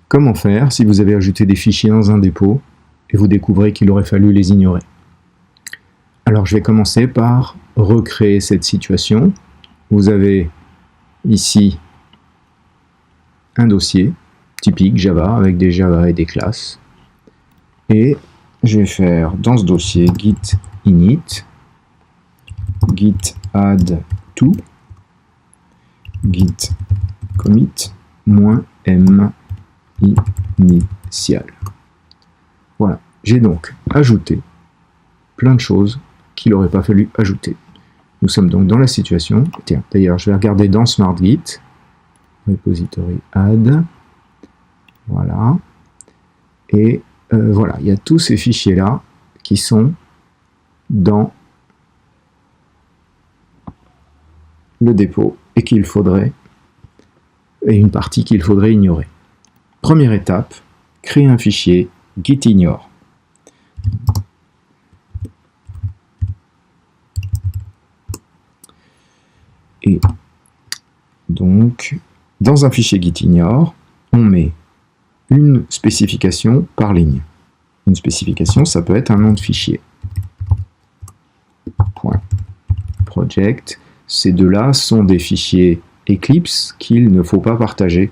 Comment faire si vous avez ajouté des fichiers dans un dépôt et vous découvrez qu'il aurait fallu les ignorer? Alors je vais commencer par recréer cette situation. Vous avez ici un dossier typique Java avec des Java et des classes. Et je vais faire dans ce dossier git init, git add to, git commit -m initial. Voilà, j'ai donc ajouté plein de choses qu'il n'aurait pas fallu ajouter. Nous sommes donc dans la situation, tiens, d'ailleurs je vais regarder dans SmartGit, repository add, voilà, et voilà, il y a tous ces fichiers là qui sont dans le dépôt et qu'il faudrait, et une partie qu'il faudrait ignorer. Première étape, créer un fichier gitignore. Et donc, dans un fichier gitignore, on met une spécification par ligne. Une spécification, ça peut être un nom de fichier. .project. Ces deux-là sont des fichiers Eclipse qu'il ne faut pas partager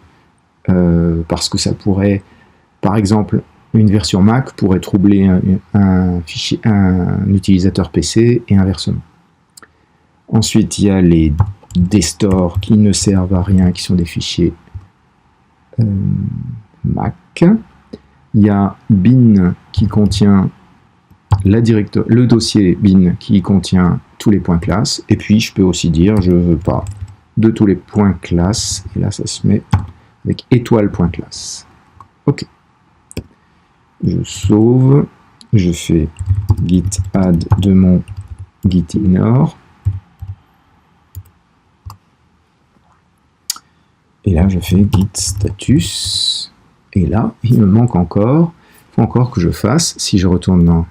parce que ça pourrait, par exemple, une version Mac pourrait troubler un utilisateur PC et inversement. Ensuite, il y a les dstore qui ne servent à rien, qui sont des fichiers Mac. Il y a bin qui contient le dossier bin qui contient tous les points classes. Et puis, je peux aussi dire, je ne veux pas de tous les points classes. Et là, ça se met avec étoile.classe. OK. Je sauve. Je fais git add de mon gitignore. Et là, je fais git status. Et là, il me manque encore. Il faut encore que je fasse, si je retourne dans...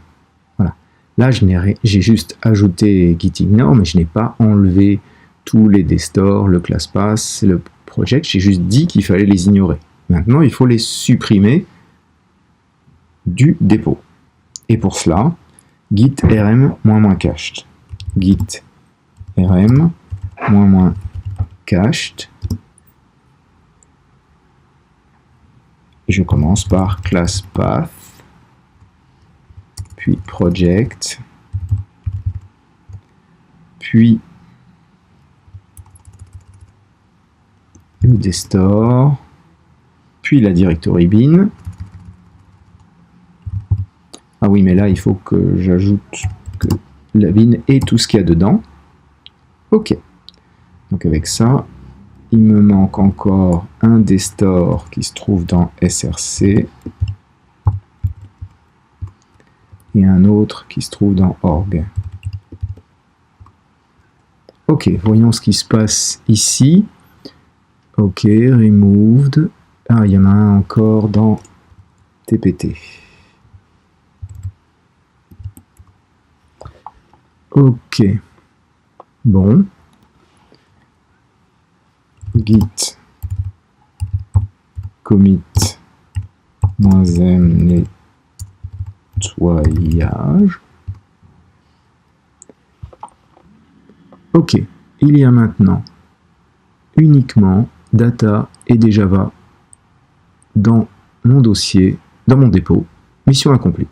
Voilà. Là, j'ai juste ajouté gitignore, mais je n'ai pas enlevé tous les dstore, le classpath, le project. J'ai juste dit qu'il fallait les ignorer. Maintenant, il faut les supprimer du dépôt. Et pour cela, git rm -cached. Git rm -cached. Et je commence par classpath, puis project, puis le dstore, puis la directory bin. Ah oui, mais là, il faut que j'ajoute que la bin et tout ce qu'il y a dedans. OK. Donc avec ça, il me manque encore un dstore qui se trouve dans src et un autre qui se trouve dans org. OK, voyons ce qui se passe ici. OK, removed. Ah, il y en a un encore dans tpt. OK. Bon. Git commit -m nettoyage. OK. Il y a maintenant uniquement data et des Java dans mon dossier, dans mon dépôt. Mission accomplie.